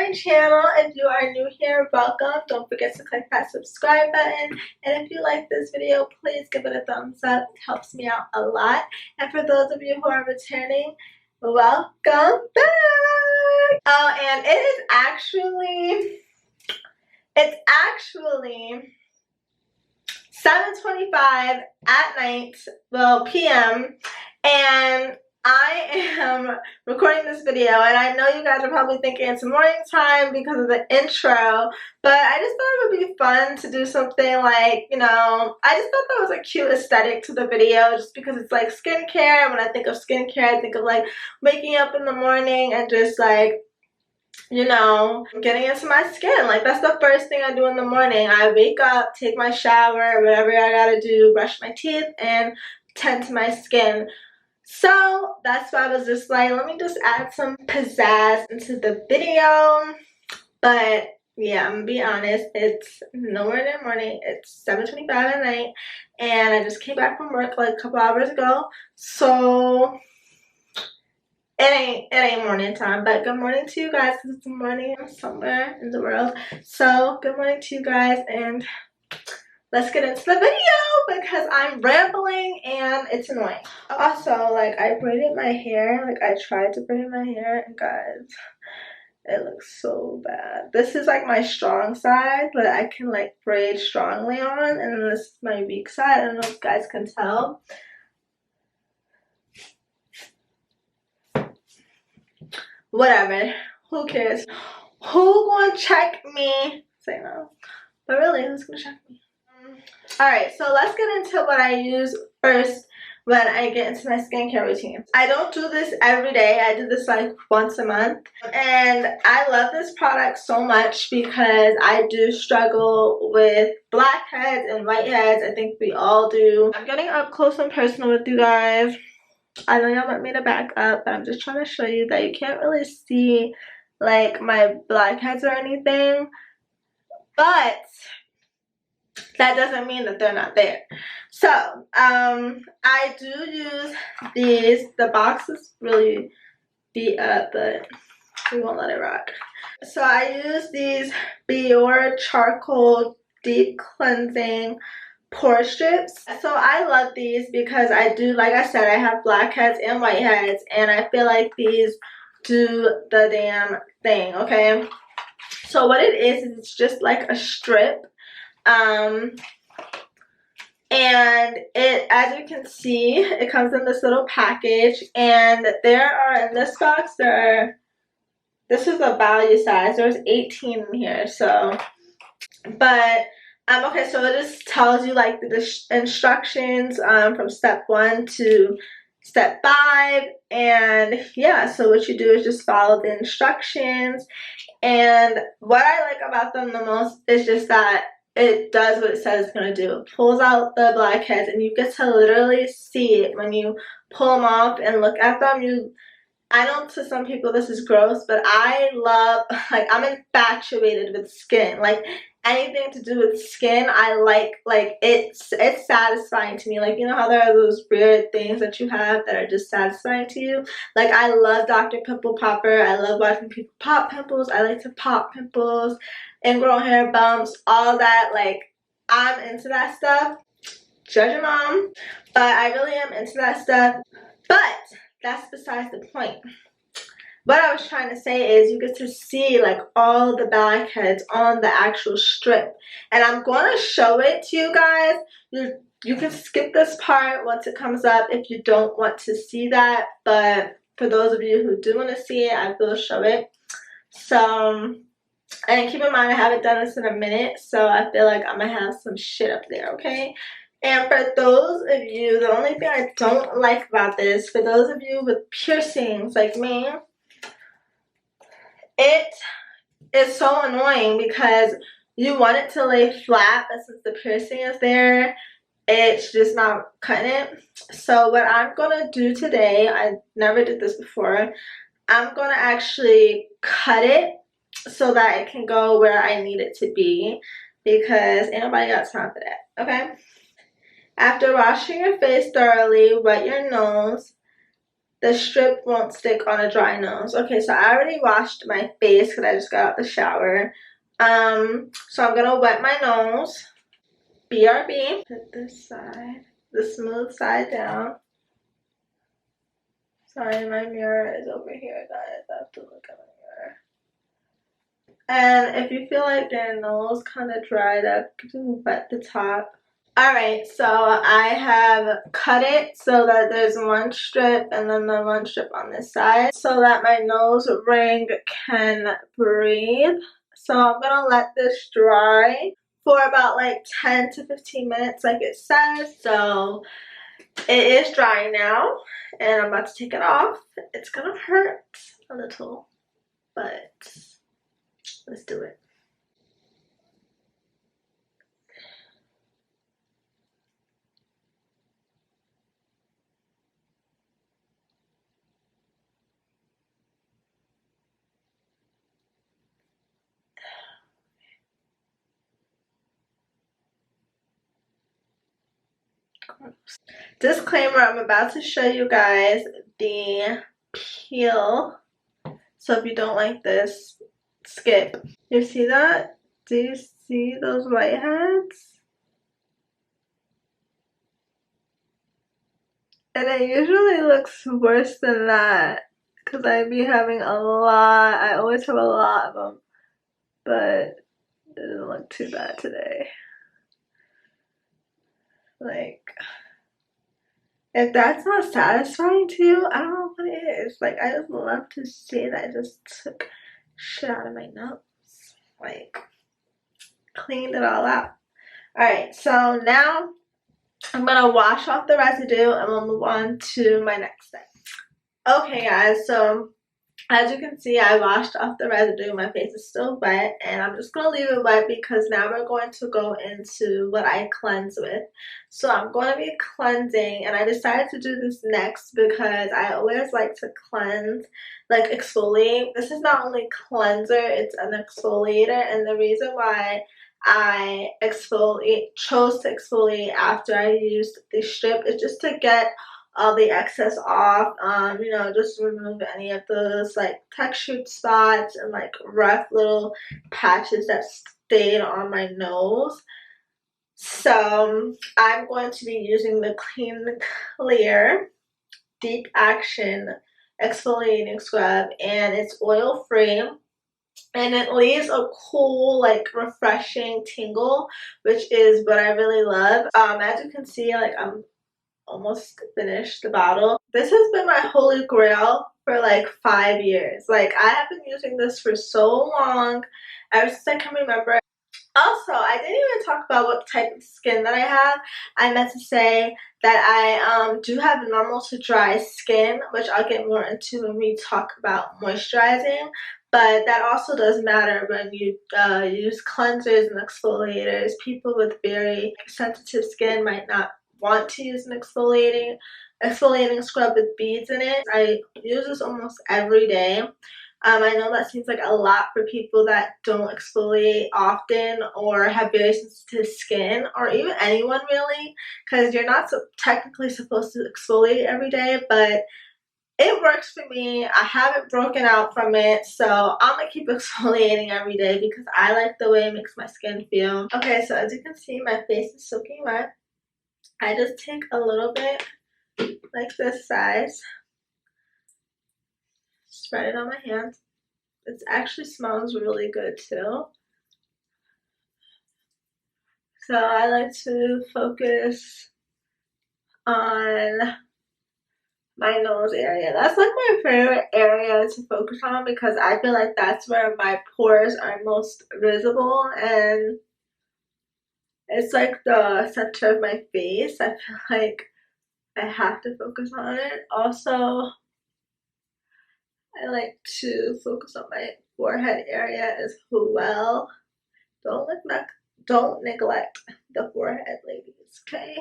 my channel. If you are new here, welcome. Don't forget to click that subscribe button. And if you like this video, please give it a thumbs up. It helps me out a lot. And for those of you who are returning, welcome back. Oh, and it's actually 7:25 at night, well, PM, and I am recording this video, and I know you guys are probably thinking it's morning time because of the intro, but I just thought it would be fun to do something like, you know, I just thought that was a cute aesthetic to the video just because it's like skincare. When I think of skincare, I think of like waking up in the morning and just like, you know, getting into my skin. Like, that's the first thing I do in the morning. I wake up, take my shower, whatever I gotta do, brush my teeth, and tend to my skin. So that's why I was just like, let me just add some pizzazz into the video. But yeah, I'm gonna be honest, it's nowhere near morning. It's 7:25 at night, and I just came back from work like a couple hours ago. So it ain't morning time, but good morning to you guys, because it's morning somewhere in the world. So good morning to you guys, and let's get into the video because I'm rambling and it's annoying. Also, like, I braided my hair. Like, I tried to braid my hair, and guys, it looks so bad. This is like my strong side that I can like braid strongly on, and then this is my weak side. I don't know if you guys can tell. Whatever, who cares? Who gonna check me? Say no, but really, who's gonna check me? Alright, so let's get into what I use first when I get into my skincare routine. I don't do this every day. I do this like once a month, and I love this product so much because I do struggle with blackheads and whiteheads. I think we all do. I'm getting up close and personal with you guys. I know y'all want me to back up, but I'm just trying to show you that you can't really see like my blackheads or anything, but that doesn't mean that they're not there. So I do use these. The box is really beat up, but we won't let it rock. So I use these Biore charcoal deep cleansing pore strips. So I love these because I do, like I said, I have blackheads and whiteheads, and I feel like these do the damn thing. Okay, so what it is it's just like a strip, and it, as you can see, it comes in this little package, and there are, in this box, there are, this is a value size, there's 18 in here. So, but okay, so it just tells you like the instructions from step 1 to step 5, and yeah, so what you do is just follow the instructions. And what I like about them the most is just that it does what it says it's going to do. It pulls out the blackheads, and you get to literally see it when you pull them off and look at them. I know to some people this is gross, but I love, like, I'm infatuated with skin. Like, anything to do with skin, I like it's satisfying to me. Like, you know how there are those weird things that you have that are just satisfying to you? Like, I love Dr. Pimple Popper. I love watching people pop pimples. I like to pop pimples, ingrown hair bumps, all that. Like, I'm into that stuff. Judge your mom, but I really am into that stuff. But that's besides the point. What I was trying to say is you get to see like all the blackheads on the actual strip, and I'm going to show it to you guys. You can skip this part once it comes up if you don't want to see that, but for those of you who do want to see it, I will show it. So, and keep in mind I haven't done this in a minute, so I feel like I'm going to have some shit up there, okay? And for those of you, the only thing I don't like about this, for those of you with piercings like me, it is so annoying because you want it to lay flat, but since the piercing is there, it's just not cutting it. So what I'm going to do today, I never did this before, I'm going to actually cut it so that it can go where I need it to be, because ain't nobody got time for that, okay? After washing your face thoroughly, wet your nose, the strip won't stick on a dry nose. Okay, so I already washed my face because I just got out the shower. So I'm gonna wet my nose. BRB. Put this side, the smooth side down. Sorry, my mirror is over here, guys. I have to look at my mirror. And if you feel like your nose kind of dried up, just wet the top. Alright, so I have cut it so that there's one strip and then the one strip on this side so that my nose ring can breathe. So I'm going to let this dry for about like 10 to 15 minutes like it says. So it is dry now and I'm about to take it off. It's going to hurt a little, but let's do it. Disclaimer, I'm about to show you guys the peel. So if you don't like this, skip. You see that? Do you see those whiteheads? And it usually looks worse than that because I be having a lot. I always have a lot of them. But it doesn't look too bad today. Like, if that's not satisfying to you, I don't know what it is. Like, I just love to see that I just took shit out of my nose. Like, cleaned it all out. Alright, so now I'm gonna wash off the residue and we'll move on to my next step. Okay, guys, so as you can see, I washed off the residue. My face is still wet, and I'm just going to leave it wet because now we're going to go into what I cleanse with. So I'm going to be cleansing, and I decided to do this next because I always like to cleanse, like exfoliate. This is not only cleanser, it's an exfoliator, and the reason why I chose to exfoliate after I used the strip is just to get all the excess off, you know, just remove any of those like textured spots and like rough little patches that stayed on my nose. So I'm going to be using the Clean Clear Deep Action Exfoliating Scrub, and it's oil free. And it leaves a cool, like, refreshing tingle, which is what I really love. As you can see, like, I'm almost finished the bottle. This has been my holy grail for like 5 years. Like, I have been using this for so long, ever since I can remember. Also, I didn't even talk about what type of skin that I have. I meant to say that I do have normal to dry skin, which I'll get more into when we talk about moisturizing. But that also does matter when you use cleansers and exfoliators. People with very sensitive skin might not want to use an exfoliating scrub with beads in it. I use this almost every day. I know that seems like a lot for people that don't exfoliate often or have very sensitive skin, or even anyone really, because you're not technically supposed to exfoliate every day, but it works for me. I haven't broken out from it, so I'm gonna keep exfoliating every day because I like the way it makes my skin feel. Okay, so as you can see, my face is soaking wet. I just take a little bit, like this size, spread it on my hands. It actually smells really good too. So I like to focus on my nose area. That's like my favorite area to focus on because I feel like that's where my pores are most visible, and it's like the center of my face. I feel like I have to focus on it. Also, I like to focus on my forehead area as well. Don't neglect the forehead, ladies, okay?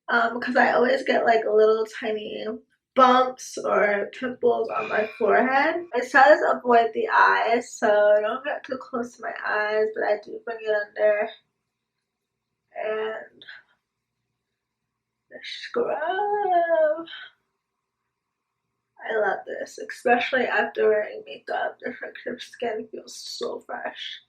Because I always get like little tiny bumps or pimples on my forehead. It says avoid the eyes, so don't get too close to my eyes, but I do bring it under and scrub. I love this, especially after wearing makeup. Your skin feels so fresh.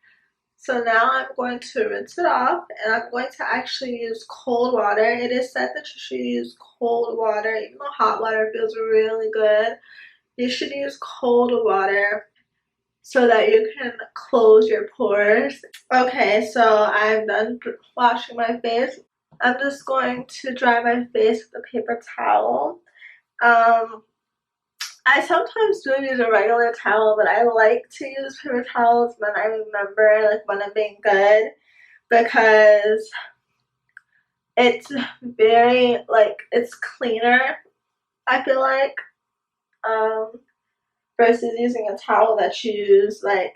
So now I'm going to rinse it off, and I'm going to actually use cold water. It is said that you should use cold water, even though hot water feels really good. You should use cold water so that you can close your pores. Okay, so I'm done washing my face. I'm just going to dry my face with a paper towel. I sometimes do use a regular towel, but I like to use paper towels when I remember, like when I'm being good, because it's very, like, it's cleaner, I feel like, versus using a towel that you use, like,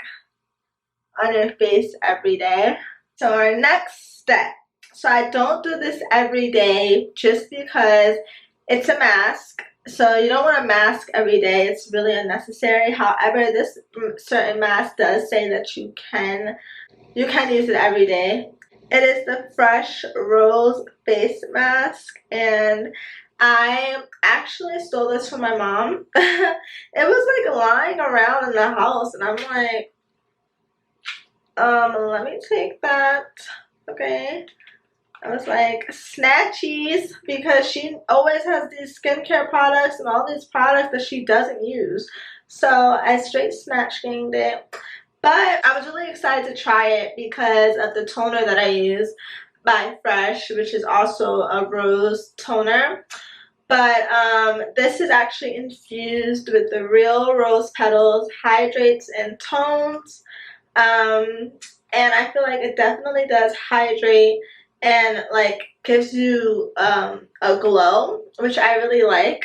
on your face every day. So our next step. So I don't do this every day just because it's a mask. So you don't want a mask every day. It's really unnecessary. However, this certain mask does say that you can use it every day. It is the Fresh Rose Face Mask, and I actually stole this from my mom. It was like lying around in the house, and I'm like, let me take that. Okay. I was like, snatchies, because she always has these skincare products and all these products that she doesn't use. So I straight snatch ganged it. But I was really excited to try it because of the toner that I use by Fresh, which is also a rose toner. But this is actually infused with the real rose petals, hydrates and tones. And I feel like it definitely does hydrate and like gives you a glow, which I really like,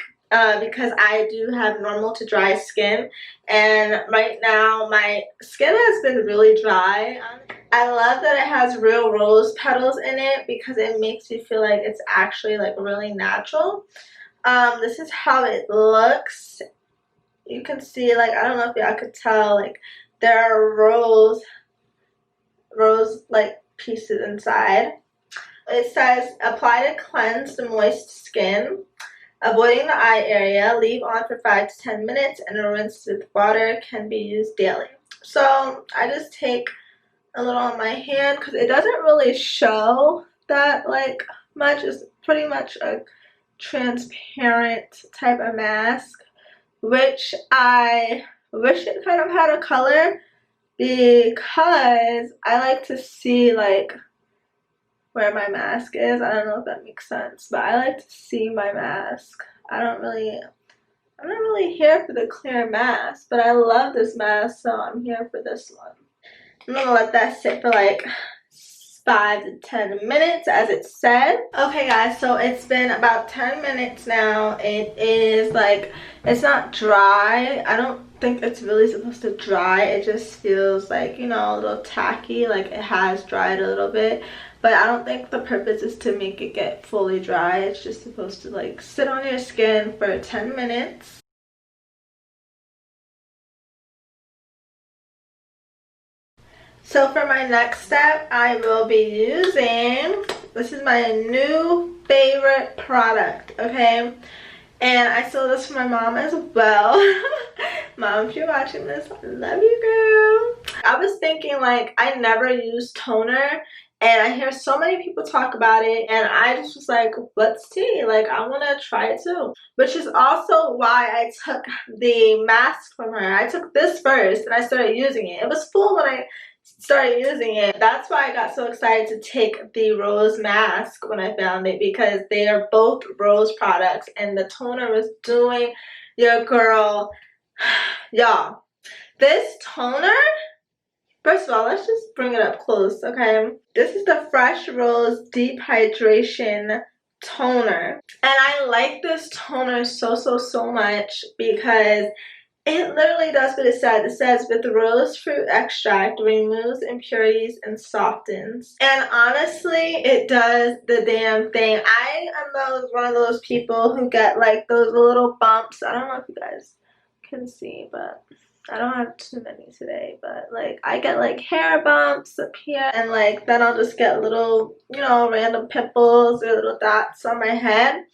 because I do have normal to dry skin, and right now my skin has been really dry. I love that it has real rose petals in it because it makes you feel like it's actually like really natural. This is how it looks. You can see, like, I don't know if y'all could tell, like there are rose like pieces inside. It says apply to cleanse the moist skin, avoiding the eye area, leave on for 5 to 10 minutes, and rinse with water. Can be used daily. So I just take a little on my hand because it doesn't really show that like much. It's pretty much a transparent type of mask, which I wish it kind of had a color, because I like to see like where my mask is. I don't know if that makes sense, but I like to see my mask. I'm not really here for the clear mask, but I love this mask, so I'm here for this one. I'm gonna let that sit for like 5 to 10 minutes as it said. Okay guys, so it's been about 10 minutes now. It is like, it's not dry. I don't think it's really supposed to dry. It just feels like, you know, a little tacky, like it has dried a little bit, but I don't think the purpose is to make it get fully dry. It's just supposed to like sit on your skin for 10 minutes. So for my next step, I will be using, this is my new favorite product, okay? And I stole this from my mom as well. Mom, if you're watching this, I love you, girl. I was thinking, like, I never use toner, and I hear so many people talk about it, and I just was like, what's tea? Like, I want to try it too. Which is also why I took the mask from her. I took this first, and I started using it. It was full when I started using it. That's why I got so excited to take the rose mask when I found it, because they are both rose products, and the toner was doing your girl. Y'all, this toner, first of all, let's just bring it up close, okay? This is the Fresh Rose Deep Hydration Toner, and I like this toner so much because it literally does what it says. It says, with rose fruit extract, removes impurities and softens. And honestly, it does the damn thing. I am one of those people who get like those little bumps. I don't know if you guys can see, but I don't have too many today, but like I get like hair bumps up here, and like then I'll just get little, you know, random pimples or little dots on my head.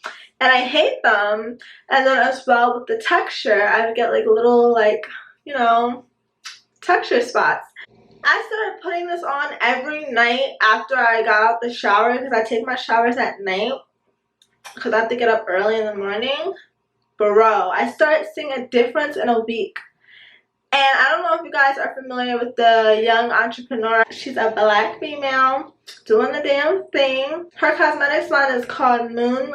and I hate them. And then as well with the texture, I would get like little, like, you know, texture spots. I started putting this on every night after I got out the shower, because I take my showers at night because I have to get up early in the morning. Bro, I started seeing a difference in a week. And I don't know if you guys are familiar with the young entrepreneur. She's a black female doing the damn thing. Her cosmetics line is called Moon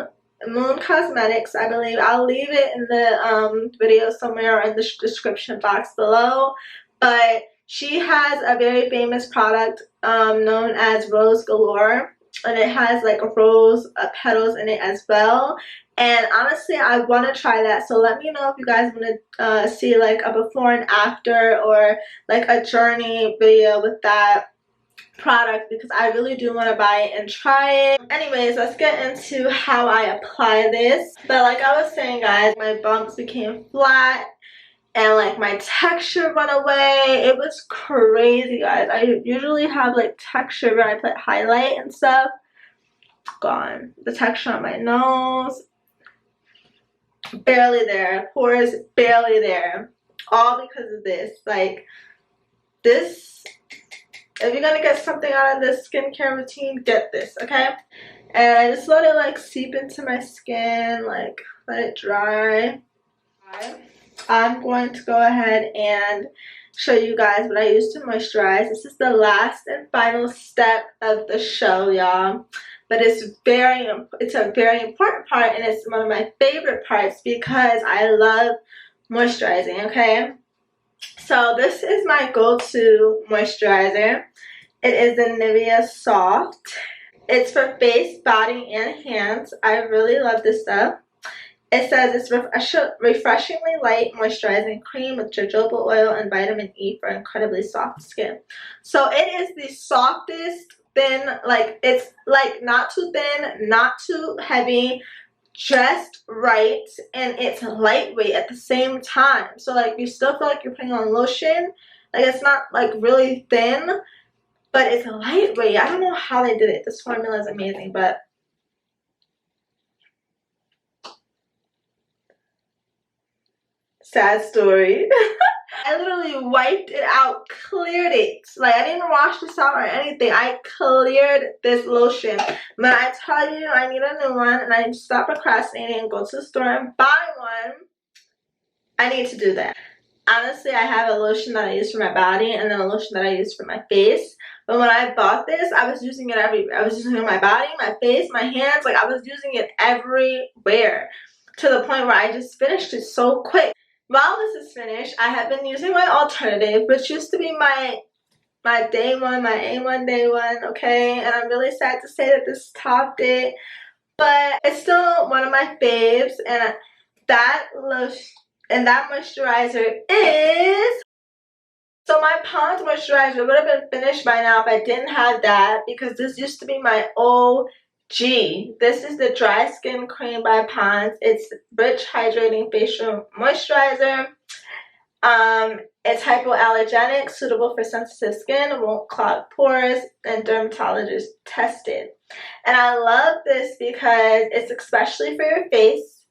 Cosmetics, I believe. I'll leave it in the video somewhere or in the description box below. But she has a very famous product known as Rose Galore, and it has like rose petals in it as well. And honestly, I want to try that. So let me know if you guys want to see like a before and after, or like a journey video with that product, because I really do want to buy it and try it. Anyways, let's get into how I apply this. But like I was saying, guys, my bumps became flat and like my texture went away. It was crazy, guys. I usually have like texture where I put highlight and stuff. Gone. The texture on my nose, barely there. Pores, barely there. All because of this. Like, this, if you're gonna get something out of this skincare routine, get this, okay? And I just let it like seep into my skin, like let it dry. I'm going to go ahead and show you guys what I use to moisturize. This is the last and final step of the show, y'all. But it's a very important part, and it's one of my favorite parts because I love moisturizing, okay? So this is my go-to moisturizer. It is the Nivea Soft. It's for face, body, and hands. I really love this stuff. It says it's refreshingly light moisturizing cream with jojoba oil and vitamin E for incredibly soft skin. So it is the softest, thin, like it's like not too thin, not too heavy, just right, and it's lightweight at the same time. So like you still feel like you're putting on lotion. Like it's not like really thin, but it's lightweight. I don't know how they did it. This formula is amazing, but sad story. I literally wiped it out, cleared it. Like, I didn't wash this out or anything. I cleared this lotion. When I tell you I need a new one and I need to stop procrastinating and go to the store and buy one, I need to do that. Honestly, I have a lotion that I use for my body and then a lotion that I use for my face. But when I bought this, I was using it everywhere. I was using it on my body, my face, my hands. Like, I was using it everywhere to the point where I just finished it so quick. While this is finished, I have been using my alternative, which used to be my day one, my A1 day one, okay? And I'm really sad to say that this topped it, but it's still one of my faves. And that lotion and that moisturizer is... So my Pond's moisturizer would have been finished by now if I didn't have that, because this used to be my OG. This is the Dry Skin Cream by Pond's. It's rich, hydrating facial moisturizer. It's hypoallergenic, suitable for sensitive skin, won't clog pores, and dermatologist tested. And I love this because it's especially for your face.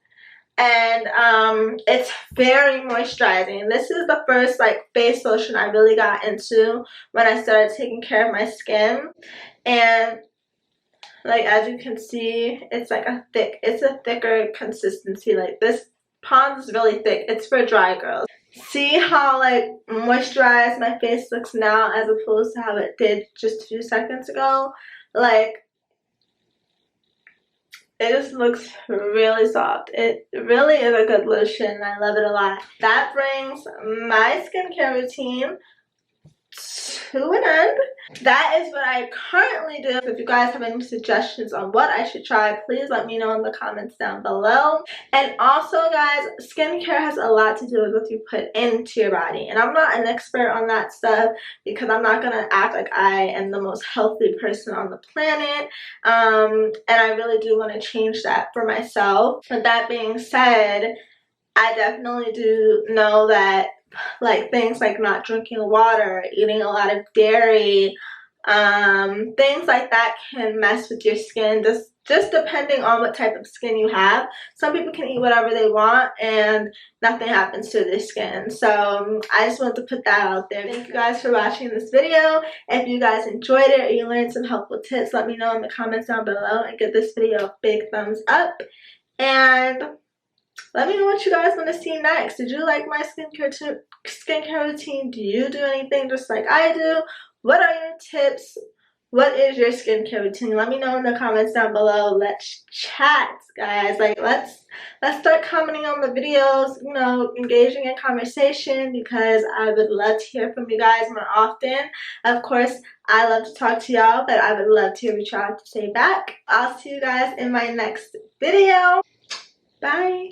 And it's very moisturizing. This is the first like face lotion I really got into when I started taking care of my skin. And like, as you can see, it's like it's a thicker consistency. Like, this Pond's is really thick. It's for dry girls. See how like moisturized my face looks now as opposed to how it did just a few seconds ago? Like, it just looks really soft. It really is a good lotion. I love it a lot. That brings my skincare routine to an end. That is what I currently do. If you guys have any suggestions on what I should try, please let me know in the comments down below. And also, guys, skincare has a lot to do with what you put into your body. And I'm not an expert on that stuff because I'm not gonna act like I am the most healthy person on the planet. And I really do want to change that for myself. With that being said, I definitely do know that like things like not drinking water, eating a lot of dairy, things like that can mess with your skin. just depending on what type of skin you have. Some people can eat whatever they want and nothing happens to their skin. So I just wanted to put that out there. Thank you guys for watching this video. If you guys enjoyed it or you learned some helpful tips, let me know in the comments down below and give this video a big thumbs up. And let me know what you guys want to see next. Did you like my skincare routine? Do you do anything just like I do? What are your tips? What is your skincare routine? Let me know in the comments down below. Let's chat, guys. Like, let's start commenting on the videos, you know, engaging in conversation, because I would love to hear from you guys more often. Of course, I love to talk to y'all, but I would love to hear what y'all have to say back. I'll see you guys in my next video. Bye.